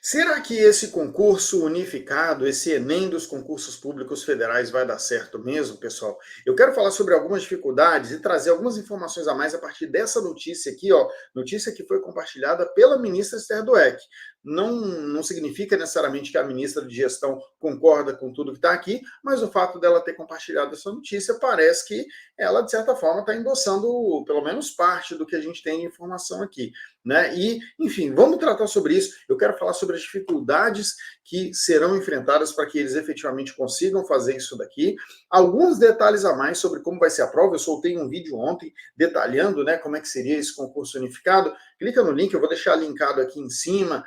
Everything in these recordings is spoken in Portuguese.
Será que esse concurso unificado, esse Enem dos concursos públicos federais vai dar certo mesmo, pessoal? Eu quero falar sobre algumas dificuldades e trazer algumas informações a mais a partir dessa notícia aqui, ó, notícia que foi compartilhada pela ministra Esther Dweck. Não significa necessariamente que a ministra de Gestão concorda com tudo que está aqui, mas o fato dela ter compartilhado essa notícia parece que ela, de certa forma, está endossando pelo menos parte do que a gente tem de informação aqui, né? E, enfim, vamos tratar sobre isso. Eu quero falar sobre as dificuldades que serão enfrentadas para que eles efetivamente consigam fazer isso daqui. Alguns detalhes a mais sobre como vai ser a prova. Eu soltei um vídeo ontem detalhando, né, como é que seria esse concurso unificado. Clica no link, eu vou deixar linkado aqui em cima,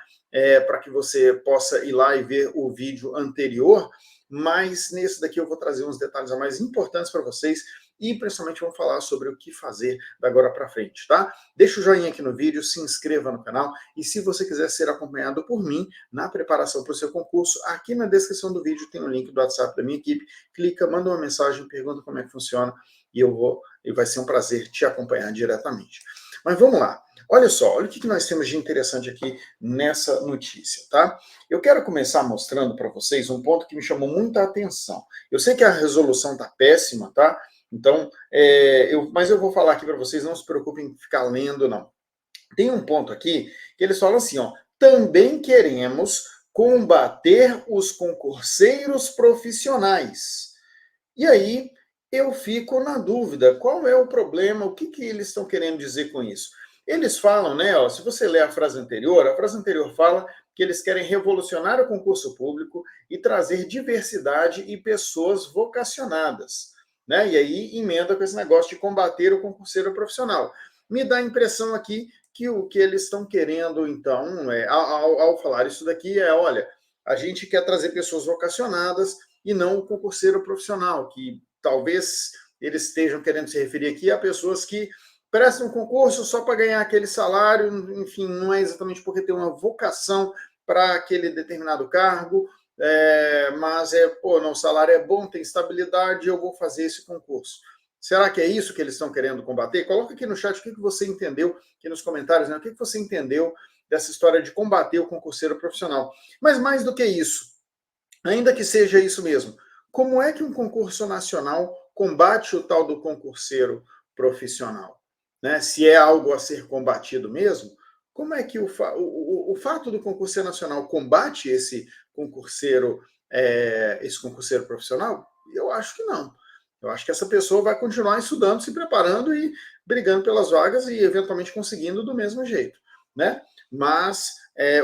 para que você possa ir lá e ver o vídeo anterior. Mas nesse daqui eu vou trazer uns detalhes a mais importantes para vocês e principalmente vamos falar sobre o que fazer da agora para frente, tá? Deixa o joinha aqui no vídeo, se inscreva no canal e se você quiser ser acompanhado por mim na preparação para o seu concurso, aqui na descrição do vídeo tem o link do WhatsApp da minha equipe, clica, manda uma mensagem, pergunta como é que funciona e vai ser um prazer te acompanhar diretamente. Mas vamos lá. Olha só, olha o que nós temos de interessante aqui nessa notícia, tá? Eu quero começar mostrando para vocês um ponto que me chamou muita atenção. Eu sei que a resolução está péssima, tá? Então, mas eu vou falar aqui para vocês, não se preocupem em ficar lendo, não. Tem um ponto aqui que eles falam assim, ó, também queremos combater os concurseiros profissionais. E aí eu fico na dúvida, qual é o problema, o que eles estão querendo dizer com isso? Eles falam, né, ó, se você ler a frase anterior fala que eles querem revolucionar o concurso público e trazer diversidade e pessoas vocacionadas, né? E aí emenda com esse negócio de combater o concurseiro profissional. Me dá a impressão aqui que o que eles estão querendo, então, ao falar isso daqui, olha, a gente quer trazer pessoas vocacionadas e não o concurseiro profissional, que talvez eles estejam querendo se referir aqui a pessoas que prestam um concurso só para ganhar aquele salário, enfim, não é exatamente porque tem uma vocação para aquele determinado cargo, mas não, o salário é bom, tem estabilidade, eu vou fazer esse concurso. Será que é isso que eles estão querendo combater? Coloca aqui no chat o que você entendeu, aqui nos comentários, né? O que você entendeu dessa história de combater o concurseiro profissional. Mas mais do que isso, ainda que seja isso mesmo, como é que um concurso nacional combate o tal do concurseiro profissional? Né? Se é algo a ser combatido mesmo, como é que o fato do concurso nacional combate esse concurseiro profissional? Eu acho que não. Eu acho que essa pessoa vai continuar estudando, se preparando e brigando pelas vagas e eventualmente conseguindo do mesmo jeito, né? Mas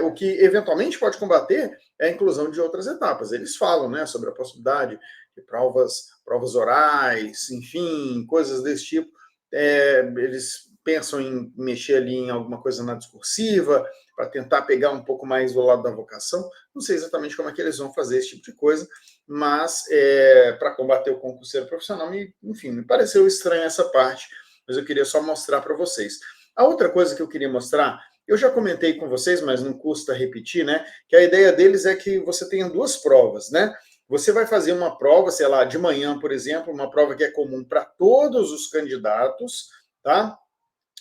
o que eventualmente pode combater é a inclusão de outras etapas. Eles falam, né, sobre a possibilidade de provas orais, enfim, coisas desse tipo. Eles pensam em mexer ali em alguma coisa na discursiva, para tentar pegar um pouco mais do lado da vocação. Não sei exatamente como é que eles vão fazer esse tipo de coisa, mas para combater o concurseiro profissional, enfim, me pareceu estranha essa parte, mas eu queria só mostrar para vocês. A outra coisa que eu queria mostrar, eu já comentei com vocês, mas não custa repetir, né? Que a ideia deles é que você tenha duas provas, né? Você vai fazer uma prova, sei lá, de manhã, por exemplo, uma prova que é comum para todos os candidatos, tá?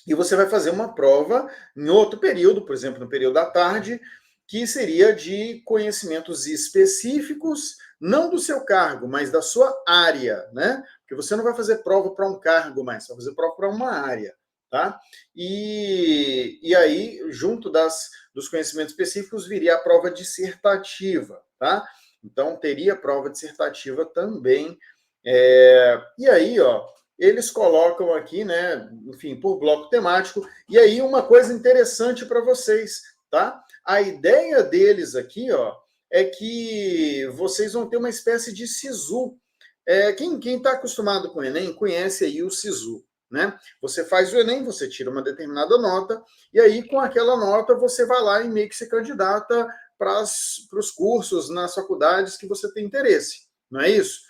E você vai fazer uma prova em outro período, por exemplo, no período da tarde, que seria de conhecimentos específicos, não do seu cargo, mas da sua área, né? Porque você não vai fazer prova para um cargo mais, você vai fazer prova para uma área, tá? E aí, junto dos conhecimentos específicos, viria a prova dissertativa, tá? Então, teria prova dissertativa também. E aí, ó, eles colocam aqui, né, enfim, por bloco temático. E aí, uma coisa interessante para vocês, tá? A ideia deles aqui, ó, é que vocês vão ter uma espécie de SISU. Quem está acostumado com o Enem conhece aí o SISU, né? Você faz o Enem, você tira uma determinada nota, e aí, com aquela nota, você vai lá e meio que se candidata para os cursos nas faculdades que você tem interesse, não é isso?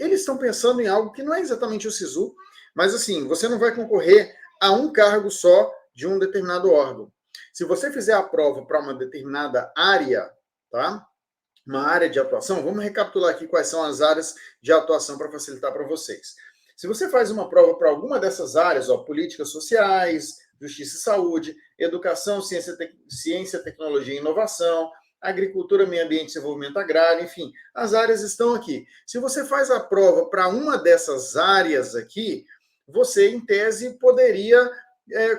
Eles estão pensando em algo que não é exatamente o SISU, mas assim, você não vai concorrer a um cargo só de um determinado órgão. Se você fizer a prova para uma determinada área, tá? Uma área de atuação, vamos recapitular aqui quais são as áreas de atuação para facilitar para vocês. Se você faz uma prova para alguma dessas áreas, ó, políticas sociais, justiça e saúde, educação, ciência, tecnologia e inovação, agricultura, meio ambiente e desenvolvimento agrário, enfim, as áreas estão aqui. Se você faz a prova para uma dessas áreas aqui, você, em tese, poderia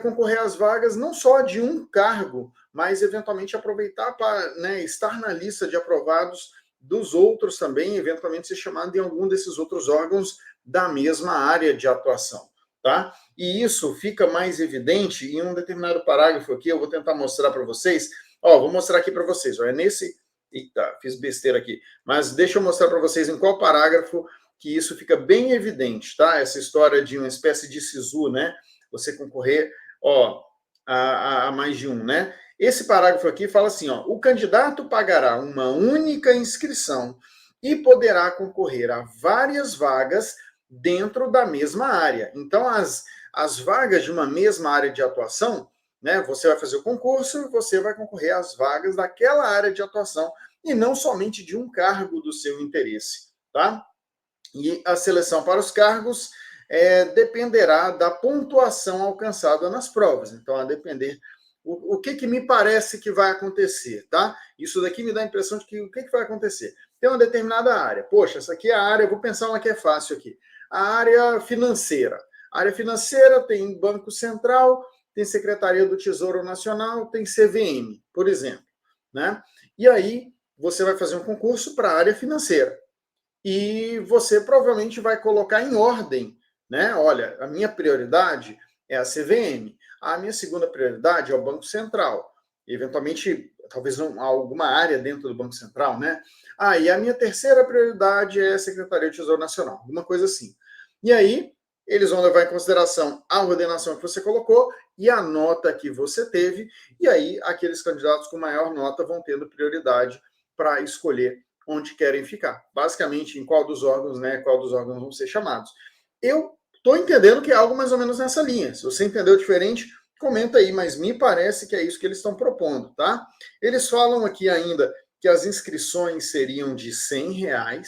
concorrer às vagas não só de um cargo, mas eventualmente aproveitar para, né, estar na lista de aprovados dos outros também, eventualmente ser chamado em algum desses outros órgãos da mesma área de atuação, tá? E isso fica mais evidente em um determinado parágrafo aqui, eu vou tentar mostrar para vocês. Ó, vou mostrar aqui para vocês, ó, é nesse... Eita, fiz besteira aqui. Mas deixa eu mostrar para vocês em qual parágrafo que isso fica bem evidente, tá? Essa história de uma espécie de SISU, né? Você concorrer, ó, a mais de um, né? Esse parágrafo aqui fala assim, ó, o candidato pagará uma única inscrição e poderá concorrer a várias vagas dentro da mesma área. Então, as vagas de uma mesma área de atuação, né, você vai fazer o concurso, você vai concorrer às vagas daquela área de atuação e não somente de um cargo do seu interesse, tá? E a seleção para os cargos dependerá da pontuação alcançada nas provas. Então, a depender... O que me parece que vai acontecer, tá? Isso daqui me dá a impressão de que o que vai acontecer? Tem uma determinada área. Poxa, essa aqui é a área... Vou pensar uma que é fácil aqui. A área financeira. A área financeira tem Banco Central, tem Secretaria do Tesouro Nacional, tem CVM, por exemplo, né? E aí, você vai fazer um concurso para a área financeira. E você provavelmente vai colocar em ordem, né? Olha, a minha prioridade é a CVM, a minha segunda prioridade é o Banco Central, eventualmente, talvez alguma área dentro do Banco Central, né? E a minha terceira prioridade é a Secretaria do Tesouro Nacional, alguma coisa assim. E aí, eles vão levar em consideração a ordenação que você colocou e a nota que você teve, e aí aqueles candidatos com maior nota vão tendo prioridade para escolher onde querem ficar. Basicamente, em qual dos órgãos, né? Qual dos órgãos vão ser chamados. Eu estou entendendo que é algo mais ou menos nessa linha. Se você entendeu diferente, comenta aí, mas me parece que é isso que eles estão propondo, tá? Eles falam aqui ainda que as inscrições seriam de R$100,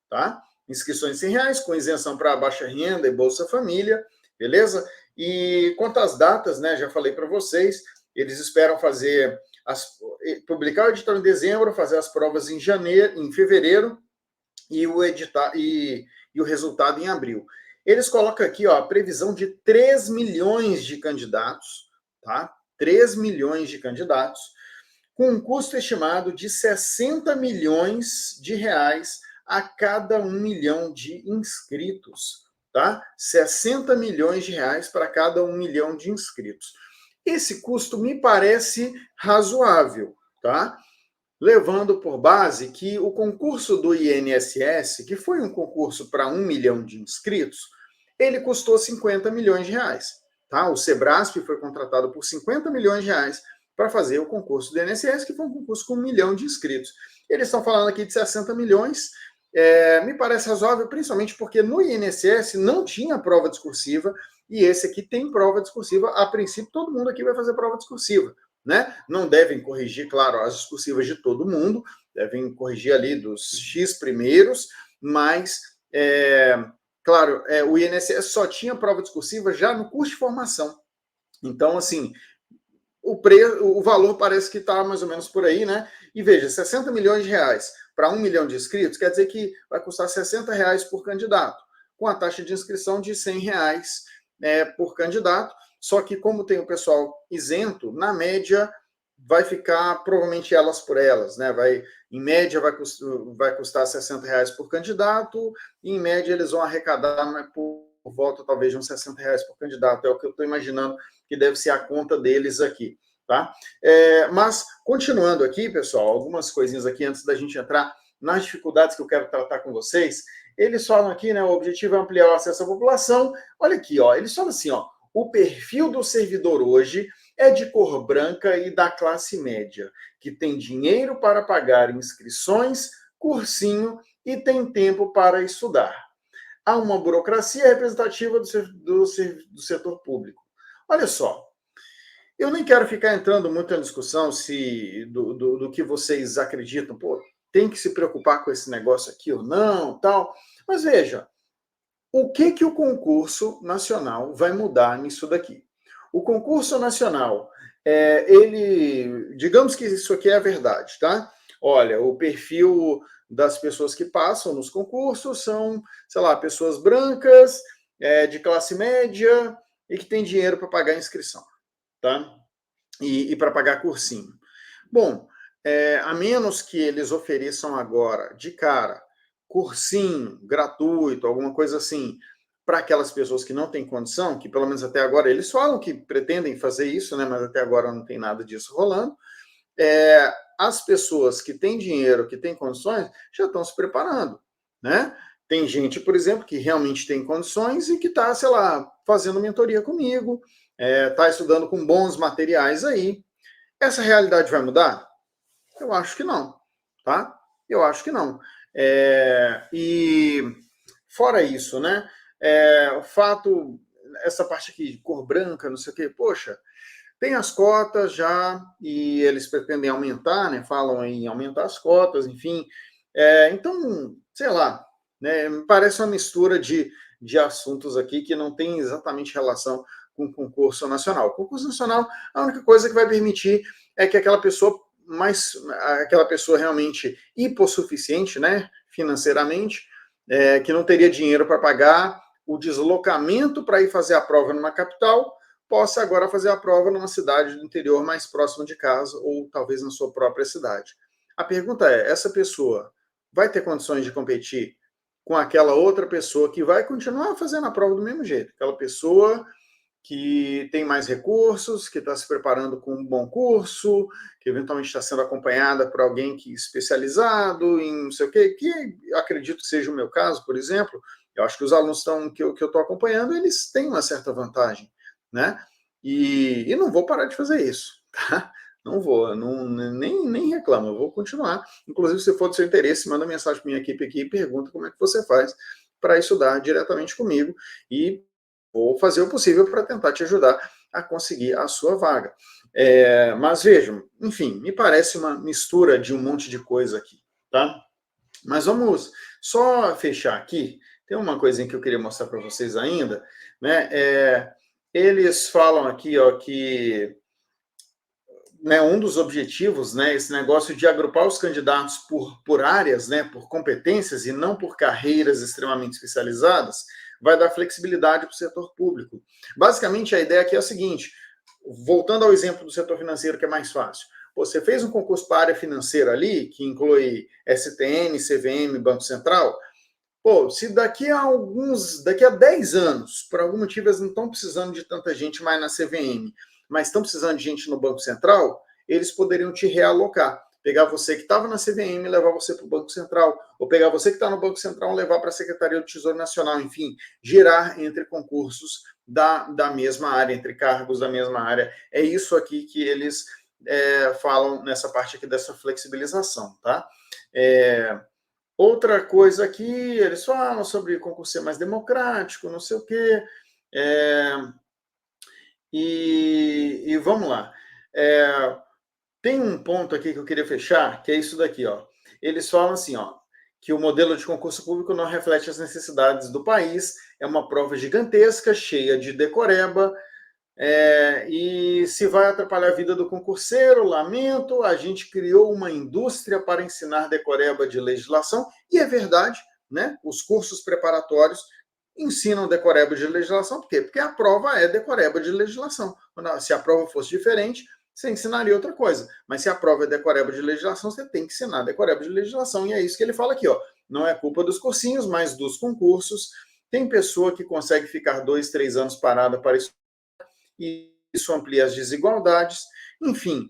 tá? Inscrições de R$100, com isenção para baixa renda e Bolsa Família, beleza? E quanto às datas, né? Já falei para vocês, eles esperam fazer publicar o edital em dezembro, fazer as provas em fevereiro e o resultado em abril. Eles colocam aqui, ó, a previsão de 3 milhões de candidatos, tá? 3 milhões de candidatos, com um custo estimado de 60 milhões de reais a cada 1 milhão de inscritos, tá? 60 milhões de reais para cada 1 milhão de inscritos. Esse custo me parece razoável, tá? Levando por base que o concurso do INSS, que foi um concurso para 1 milhão de inscritos, ele custou 50 milhões de reais. Tá? O Sebrasp foi contratado por 50 milhões de reais para fazer o concurso do INSS, que foi um concurso com 1 milhão de inscritos. Eles estão falando aqui de 60 milhões, me parece razoável, principalmente porque no INSS não tinha prova discursiva, e esse aqui tem prova discursiva. A princípio, todo mundo aqui vai fazer prova discursiva, né? Não devem corrigir, claro, as discursivas de todo mundo, devem corrigir ali dos X primeiros, mas, claro, o INSS só tinha prova discursiva já no curso de formação. Então, assim, o valor parece que está mais ou menos por aí, né? E veja, 60 milhões de reais para 1 milhão de inscritos, quer dizer que vai custar 60 reais por candidato, com a taxa de inscrição de 100 reais por candidato. Só que como tem o pessoal isento, na média vai ficar provavelmente elas por elas, né? Em média vai custar 60 reais por candidato, e em média eles vão arrecadar por volta talvez de uns 60 reais por candidato. É o que eu estou imaginando que deve ser a conta deles aqui, tá? Mas, continuando aqui, pessoal, algumas coisinhas aqui antes da gente entrar nas dificuldades que eu quero tratar com vocês. Eles falam aqui, né, o objetivo é ampliar o acesso à população. Olha aqui, ó, eles falam assim, ó, o perfil do servidor hoje é de cor branca e da classe média, que tem dinheiro para pagar inscrições, cursinho e tem tempo para estudar. Há uma burocracia representativa do setor público. Olha só, eu nem quero ficar entrando muito na discussão do que vocês acreditam, pô, tem que se preocupar com esse negócio aqui ou não, tal. Mas veja, o que o concurso nacional vai mudar nisso daqui? O concurso nacional, digamos que isso aqui é a verdade, tá? Olha, o perfil das pessoas que passam nos concursos são, sei lá, pessoas brancas, de classe média e que têm dinheiro para pagar a inscrição, tá? E para pagar cursinho. Bom, a menos que eles ofereçam agora, de cara, cursinho gratuito, alguma coisa assim, para aquelas pessoas que não têm condição, que pelo menos até agora eles falam que pretendem fazer isso, né, mas até agora não tem nada disso rolando. As pessoas que têm dinheiro, que têm condições, já estão se preparando, né? Tem gente, por exemplo, que realmente tem condições e que está, sei lá, fazendo mentoria comigo, está estudando com bons materiais aí. Essa realidade vai mudar? Eu acho que não, tá? Eu acho que não. E fora isso, né? O fato, essa parte aqui de cor branca, não sei o quê, poxa, tem as cotas já e eles pretendem aumentar, né? Falam em aumentar as cotas, enfim. Então, sei lá, né? Parece uma mistura de assuntos aqui que não tem exatamente relação com o concurso nacional. O concurso nacional, a única coisa que vai permitir é que aquela pessoa realmente hipossuficiente, né, financeiramente, que não teria dinheiro para pagar o deslocamento para ir fazer a prova numa capital, possa agora fazer a prova numa cidade do interior mais próxima de casa ou talvez na sua própria cidade. A pergunta é, essa pessoa vai ter condições de competir com aquela outra pessoa que vai continuar fazendo a prova do mesmo jeito? Aquela pessoa que tem mais recursos, que está se preparando com um bom curso, que eventualmente está sendo acompanhada por alguém que é especializado em não sei o quê, que acredito que seja o meu caso, por exemplo. Eu acho que os alunos que eu estou acompanhando, eles têm uma certa vantagem, né? E não vou parar de fazer isso, tá? Não vou, nem reclamo, eu vou continuar. Inclusive, se for do seu interesse, manda mensagem para minha equipe aqui e pergunta como é que você faz para estudar diretamente comigo e vou fazer o possível para tentar te ajudar a conseguir a sua vaga. Mas vejam, enfim, me parece uma mistura de um monte de coisa aqui, tá? Mas vamos só fechar aqui. Tem uma coisinha que eu queria mostrar para vocês ainda, né? Eles falam aqui, ó, que, né, um dos objetivos, né, esse negócio de agrupar os candidatos por áreas, né, por competências e não por carreiras extremamente especializadas, vai dar flexibilidade para o setor público. Basicamente, a ideia aqui é a seguinte, voltando ao exemplo do setor financeiro, que é mais fácil. Você fez um concurso para a área financeira ali, que inclui STN, CVM, Banco Central. Pô, se daqui a 10 anos, por algum motivo, eles não estão precisando de tanta gente mais na CVM, mas estão precisando de gente no Banco Central, eles poderiam te realocar. Pegar você que estava na CVM e levar você para o Banco Central, ou pegar você que está no Banco Central e levar para a Secretaria do Tesouro Nacional, enfim, girar entre concursos da mesma área, entre cargos da mesma área. É isso aqui que eles falam nessa parte aqui dessa flexibilização, tá? Outra coisa aqui, eles falam sobre concurso ser mais democrático, não sei o quê. E vamos lá. Tem um ponto aqui que eu queria fechar, que é isso daqui, ó. Eles falam assim, ó, que o modelo de concurso público não reflete as necessidades do país, é uma prova gigantesca, cheia de decoreba, e se vai atrapalhar a vida do concurseiro, lamento, a gente criou uma indústria para ensinar decoreba de legislação, e é verdade, né? Os cursos preparatórios ensinam decoreba de legislação, por quê? Porque a prova é decoreba de legislação. Se a prova fosse diferente, você ensinaria outra coisa. Mas se a prova é decoreba de legislação, você tem que ensinar decoreba de legislação, e é isso que ele fala aqui, ó. Não é culpa dos cursinhos, mas dos concursos. Tem pessoa que consegue ficar 2, 3 anos parada para isso, e isso amplia as desigualdades. Enfim,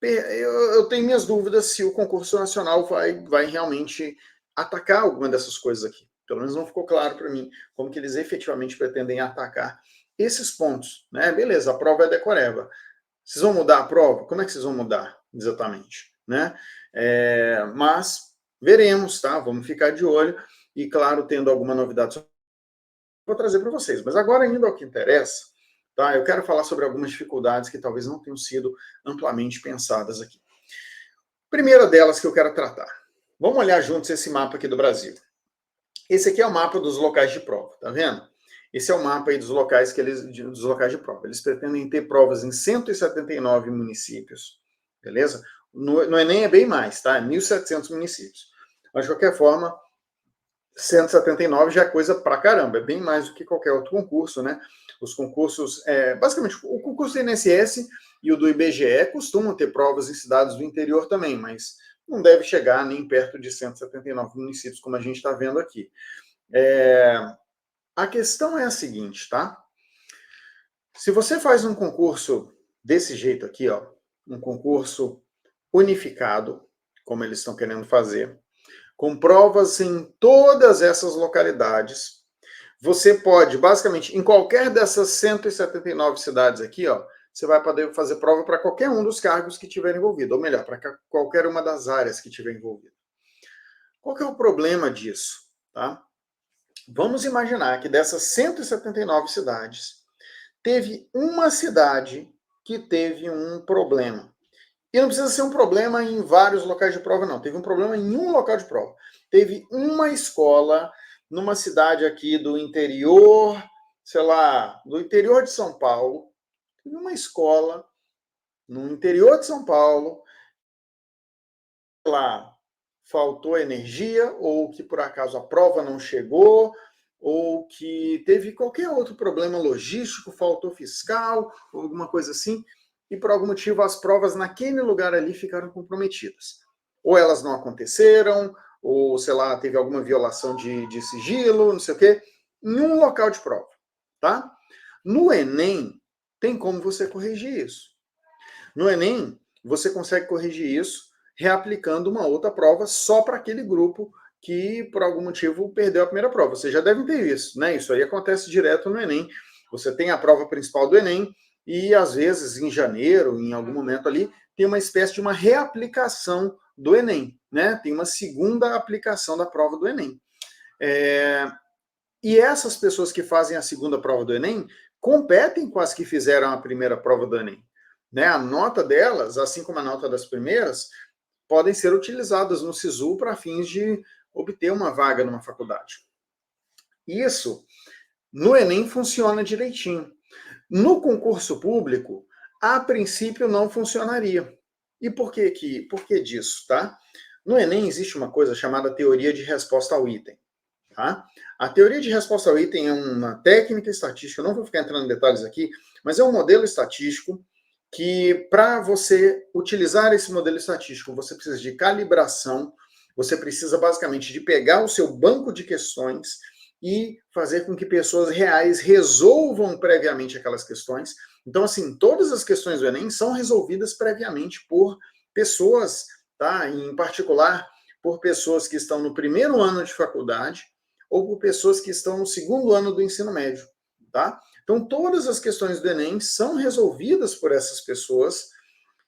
eu tenho minhas dúvidas se o concurso nacional vai realmente atacar alguma dessas coisas aqui. Pelo menos não ficou claro para mim como que eles efetivamente pretendem atacar esses pontos, né? Beleza, a prova é decoreba. Vocês vão mudar a prova? Como é que vocês vão mudar exatamente, né? Mas veremos, tá? Vamos ficar de olho e, claro, tendo alguma novidade, vou trazer para vocês. Mas agora, indo ao que interessa, tá? Eu quero falar sobre algumas dificuldades que talvez não tenham sido amplamente pensadas aqui. Primeira delas que eu quero tratar. Vamos olhar juntos esse mapa aqui do Brasil. Esse aqui é o mapa dos locais de prova, tá vendo? Esse é o mapa aí dos locais dos locais de prova. Eles pretendem ter provas em 179 municípios, beleza? No Enem é bem mais, tá? 1.700 municípios. Mas, de qualquer forma, 179 já é coisa pra caramba, é bem mais do que qualquer outro concurso, né? Os concursos, basicamente, o concurso do INSS e o do IBGE costumam ter provas em cidades do interior também, mas não deve chegar nem perto de 179 municípios, como a gente está vendo aqui. A questão é a seguinte, tá? Se você faz um concurso desse jeito aqui, ó, um concurso unificado, como eles estão querendo fazer, com provas em todas essas localidades, você pode, basicamente, em qualquer dessas 179 cidades aqui, ó, você vai poder fazer prova para qualquer um dos cargos que tiver envolvido, ou melhor, para qualquer uma das áreas que tiver envolvido. Qual que é o problema disso? Tá? Vamos imaginar que dessas 179 cidades, teve uma cidade que teve um problema. E não precisa ser um problema em vários locais de prova, não. Teve um problema em um local de prova. Teve uma escola numa cidade aqui do interior, sei lá, do interior de São Paulo. Teve uma escola no interior de São Paulo, lá faltou energia, ou que por acaso a prova não chegou, ou que teve qualquer outro problema logístico, faltou fiscal, ou alguma coisa assim, e por algum motivo as provas naquele lugar ali ficaram comprometidas. Ou elas não aconteceram, ou, sei lá, teve alguma violação de sigilo, não sei o quê, em um local de prova, tá? No Enem, tem como você corrigir isso. No Enem, você consegue corrigir isso reaplicando uma outra prova só para aquele grupo que, por algum motivo, perdeu a primeira prova. Vocês já devem ter isso, né? Isso aí acontece direto no Enem. Você tem a prova principal do Enem e, às vezes, em janeiro, em algum momento ali, tem uma espécie de uma reaplicação do Enem, né? Tem uma segunda aplicação da prova do Enem. E essas pessoas que fazem a segunda prova do Enem competem com as que fizeram a primeira prova do Enem. Né? A nota delas, assim como a nota das primeiras, podem ser utilizadas no SISU para fins de obter uma vaga numa faculdade. Isso, no Enem, funciona direitinho. No concurso público, a princípio não funcionaria. E por que disso, tá? No Enem existe uma coisa chamada teoria de resposta ao item. Tá? A teoria de resposta ao item é uma técnica estatística, eu não vou ficar entrando em detalhes aqui, mas é um modelo estatístico que, para você utilizar esse modelo estatístico, você precisa de calibração, você precisa basicamente de pegar o seu banco de questões e fazer com que pessoas reais resolvam previamente aquelas questões. Então, assim, todas as questões do Enem são resolvidas previamente por pessoas, tá? Em particular, por pessoas que estão no primeiro ano de faculdade ou por pessoas que estão no segundo ano do ensino médio, tá? Então, todas as questões do Enem são resolvidas por essas pessoas,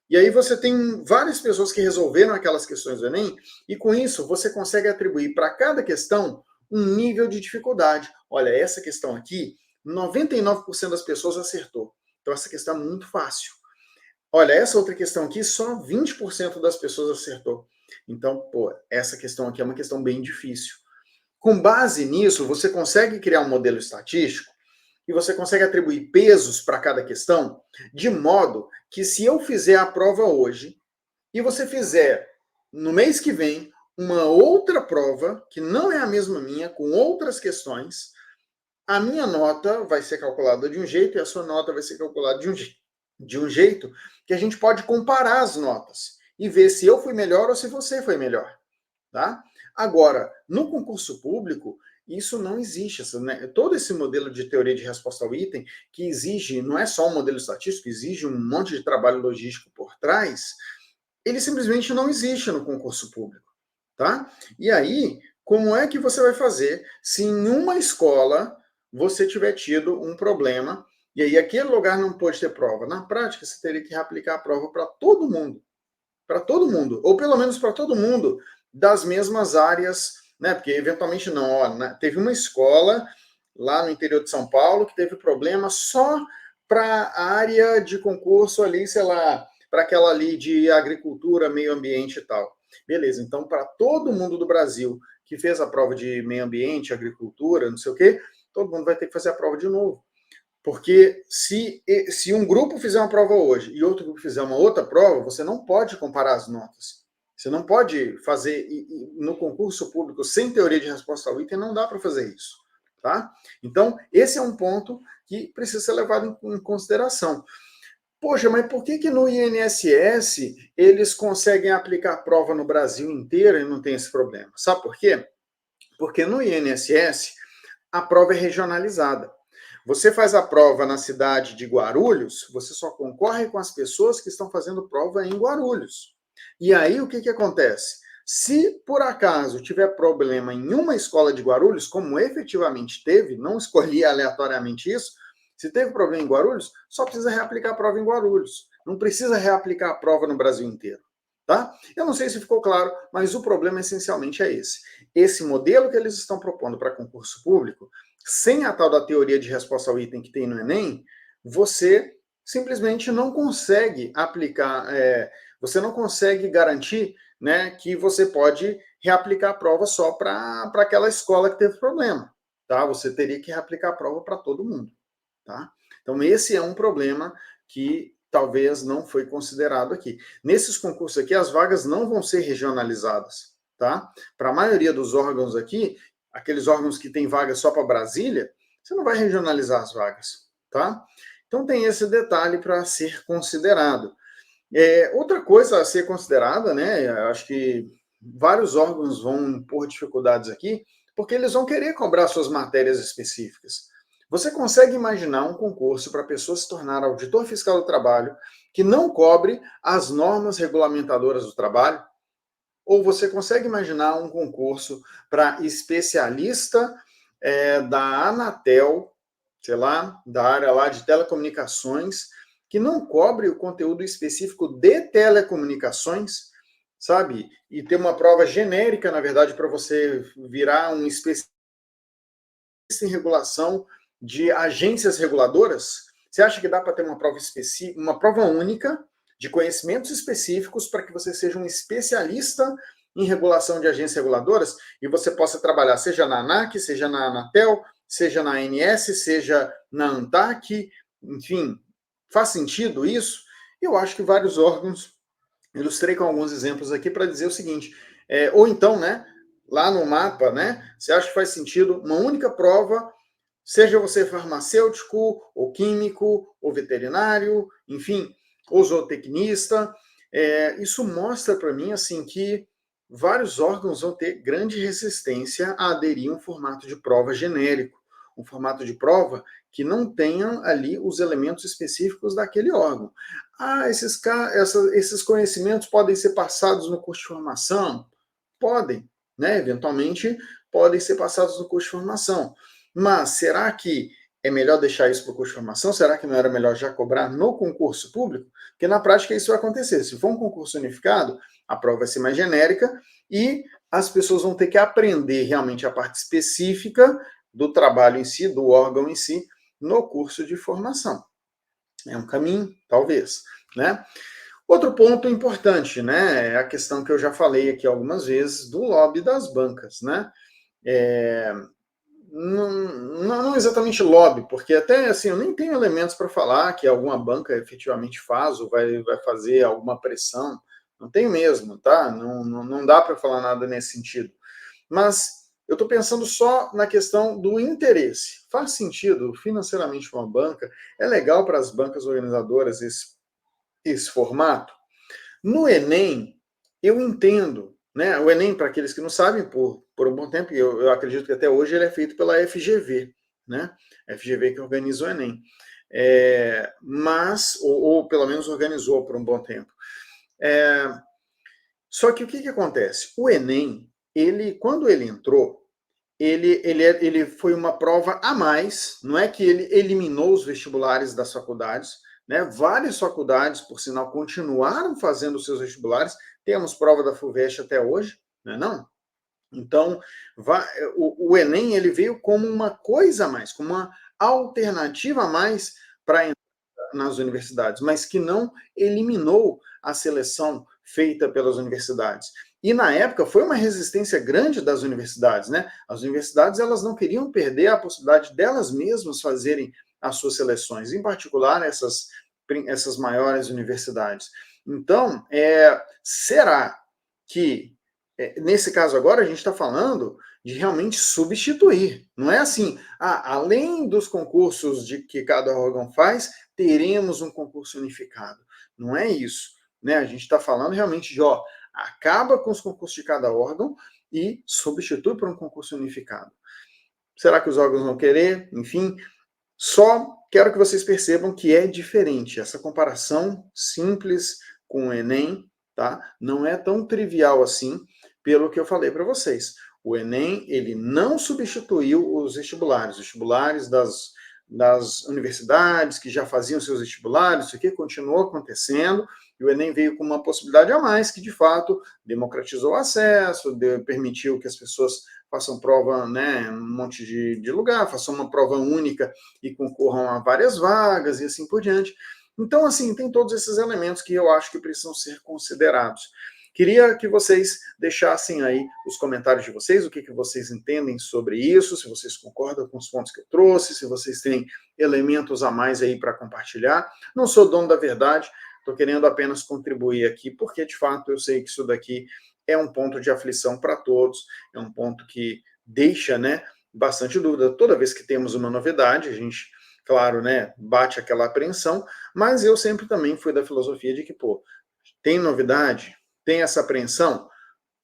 e aí você tem várias pessoas que resolveram aquelas questões do Enem, e com isso você consegue atribuir para cada questão um nível de dificuldade. Olha, essa questão aqui, 99% das pessoas acertou. Então, essa questão é muito fácil. Olha, essa outra questão aqui, só 20% das pessoas acertou. Então, pô, essa questão aqui é uma questão bem difícil. Com base nisso, você consegue criar um modelo estatístico e você consegue atribuir pesos para cada questão, de modo que se eu fizer a prova hoje e você fizer no mês que vem uma outra prova, que não é a mesma minha, com outras questões, a minha nota vai ser calculada de um jeito e a sua nota vai ser calculada de um jeito que a gente pode comparar as notas e ver se eu fui melhor ou se você foi melhor. Tá? Agora, no concurso público, isso não existe. Né? Todo esse modelo de teoria de resposta ao item, que exige, não é só um modelo estatístico, exige um monte de trabalho logístico por trás, ele simplesmente não existe no concurso público. Tá? E aí, como é que você vai fazer se em uma escola você tiver tido um problema e aí aquele lugar não pôde ter prova? Na prática, você teria que reaplicar a prova para todo mundo. Para todo mundo. Ou pelo menos para todo mundo das mesmas áreas, né? Porque eventualmente não. Ó, né? Teve uma escola lá no interior de São Paulo que teve problema só para a área de concurso ali, sei lá, para aquela ali de agricultura, meio ambiente e tal. Beleza, então para todo mundo do Brasil que fez a prova de meio ambiente, agricultura, não sei o quê, todo mundo vai ter que fazer a prova de novo. Porque se um grupo fizer uma prova hoje e outro grupo fizer uma outra prova, você não pode comparar as notas. Você não pode fazer no concurso público sem teoria de resposta ao item, não dá para fazer isso. Tá? Então, esse é um ponto que precisa ser levado em consideração. Poxa, mas por que no INSS eles conseguem aplicar a prova no Brasil inteiro e não tem esse problema? Sabe por quê? Porque no INSS a prova é regionalizada. Você faz a prova na cidade de Guarulhos, você só concorre com as pessoas que estão fazendo prova em Guarulhos. E aí o que acontece? Se por acaso tiver problema em uma escola de Guarulhos, como efetivamente teve, não escolhi aleatoriamente isso, se teve problema em Guarulhos, só precisa reaplicar a prova em Guarulhos. Não precisa reaplicar a prova no Brasil inteiro. Tá? Eu não sei se ficou claro, mas o problema essencialmente é esse. Esse modelo que eles estão propondo para concurso público, sem a tal da teoria de resposta ao item que tem no Enem, você simplesmente não consegue aplicar, você não consegue garantir, né, que você pode reaplicar a prova só para aquela escola que teve problema. Tá? Você teria que reaplicar a prova para todo mundo. Tá? Então, esse é um problema que talvez não foi considerado aqui. Nesses concursos aqui, as vagas não vão ser regionalizadas. Tá? Para a maioria dos órgãos aqui, aqueles órgãos que têm vaga só para Brasília, você não vai regionalizar as vagas. Tá? Então, tem esse detalhe para ser considerado. Outra coisa a ser considerada, né? Acho que vários órgãos vão impor dificuldades aqui, porque eles vão querer cobrar suas matérias específicas. Você consegue imaginar um concurso para a pessoa se tornar auditor fiscal do trabalho que não cobre as normas regulamentadoras do trabalho? Ou você consegue imaginar um concurso para especialista da Anatel, sei lá, da área lá de telecomunicações, que não cobre o conteúdo específico de telecomunicações, sabe? E ter uma prova genérica, na verdade, para você virar um especialista em regulação de agências reguladoras? Você acha que dá para ter uma prova específica, uma prova única de conhecimentos específicos para que você seja um especialista em regulação de agências reguladoras e você possa trabalhar seja na ANAC, seja na Anatel, seja na ANS, seja na ANTAC, enfim, faz sentido isso? Eu acho que vários órgãos, ilustrei com alguns exemplos aqui para dizer o seguinte, ou então, né, lá no mapa, né, você acha que faz sentido uma única prova, seja você farmacêutico, ou químico, ou veterinário, enfim, ou zootecnista. Isso mostra para mim assim que vários órgãos vão ter grande resistência a aderir a um formato de prova genérico, um formato de prova que não tenha ali os elementos específicos daquele órgão. Esses conhecimentos podem ser passados no curso de formação? Podem, né? Eventualmente podem ser passados no curso de formação. Mas será que é melhor deixar isso para o curso de formação? Será que não era melhor já cobrar no concurso público? Porque na prática isso vai acontecer. Se for um concurso unificado, a prova vai ser mais genérica e as pessoas vão ter que aprender realmente a parte específica do trabalho em si, do órgão em si, no curso de formação. É um caminho, talvez, né? Outro ponto importante, né, é a questão que eu já falei aqui algumas vezes do lobby das bancas, né? Não exatamente lobby, porque até assim, eu nem tenho elementos para falar que alguma banca efetivamente faz ou vai fazer alguma pressão. Não tenho mesmo, tá? Não dá para falar nada nesse sentido. Mas eu estou pensando só na questão do interesse. Faz sentido financeiramente para uma banca? É legal para as bancas organizadoras esse formato? No Enem, eu entendo, né? O Enem, para aqueles que não sabem, por um bom tempo, e eu acredito que até hoje ele é feito pela FGV, né? A FGV que organiza o Enem. Ou pelo menos organizou por um bom tempo. Só que o que acontece? O Enem, quando ele entrou, ele foi uma prova a mais, não é que ele eliminou os vestibulares das faculdades, né? Várias faculdades, por sinal, continuaram fazendo os seus vestibulares, temos prova da FUVEST até hoje, não é não? Então, o Enem ele veio como uma coisa a mais, como uma alternativa a mais para entrar nas universidades, mas que não eliminou a seleção feita pelas universidades. E na época foi uma resistência grande das universidades, né? As universidades elas não queriam perder a possibilidade delas mesmas fazerem as suas seleções, em particular essas maiores universidades. Então, será que, nesse caso agora, a gente está falando de realmente substituir. Não é assim, além dos concursos de que cada órgão faz, teremos um concurso unificado. Não é isso. Né? A gente está falando realmente de, acaba com os concursos de cada órgão e substitui por um concurso unificado. Será que os órgãos vão querer? Enfim, só quero que vocês percebam que é diferente. Essa comparação simples com o Enem, tá? Não é tão trivial assim, pelo que eu falei para vocês. O Enem, ele não substituiu os vestibulares das universidades que já faziam seus vestibulares, isso aqui continuou acontecendo, e o Enem veio com uma possibilidade a mais que, de fato, democratizou o acesso, permitiu que as pessoas façam prova, né, um monte de lugar, façam uma prova única e concorram a várias vagas e assim por diante. Então, assim, tem todos esses elementos que eu acho que precisam ser considerados. Queria que vocês deixassem aí os comentários de vocês, o que vocês entendem sobre isso, se vocês concordam com os pontos que eu trouxe, se vocês têm elementos a mais aí para compartilhar. Não sou dono da verdade, estou querendo apenas contribuir aqui, porque de fato eu sei que isso daqui é um ponto de aflição para todos, é um ponto que deixa, né, bastante dúvida. Toda vez que temos uma novidade, a gente, claro, né, bate aquela apreensão, mas eu sempre também fui da filosofia de que, tem novidade, tem essa apreensão,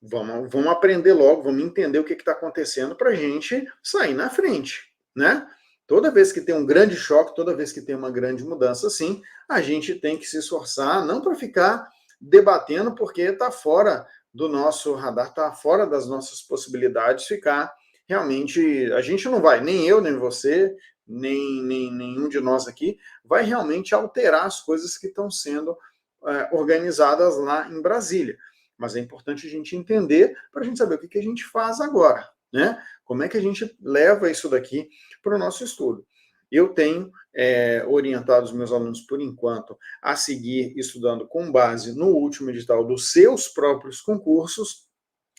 vamos aprender logo, vamos entender o que está acontecendo para a gente sair na frente, né? Toda vez que tem um grande choque, toda vez que tem uma grande mudança assim, a gente tem que se esforçar, não para ficar debatendo, porque está fora do nosso radar, está fora das nossas possibilidades ficar realmente. A gente não vai, nem eu, nem você, nem nenhum de nós aqui, vai realmente alterar as coisas que estão sendo organizadas lá em Brasília. Mas é importante a gente entender para a gente saber o que a gente faz agora, né? Como é que a gente leva isso daqui para o nosso estudo. Eu tenho orientado os meus alunos, por enquanto, a seguir estudando com base no último edital dos seus próprios concursos,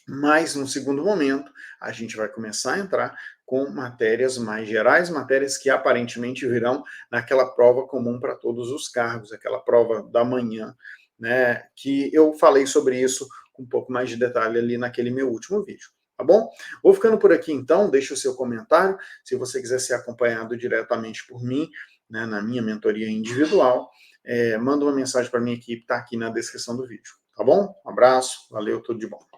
mas, no segundo momento, a gente vai começar a entrar com matérias mais gerais, matérias que aparentemente virão naquela prova comum para todos os cargos, aquela prova da manhã, né? Que eu falei sobre isso com um pouco mais de detalhe ali naquele meu último vídeo. Tá bom? Vou ficando por aqui então, deixa o seu comentário. Se você quiser ser acompanhado diretamente por mim, né, na minha mentoria individual, manda uma mensagem para a minha equipe, tá aqui na descrição do vídeo. Tá bom? Um abraço, valeu, tudo de bom.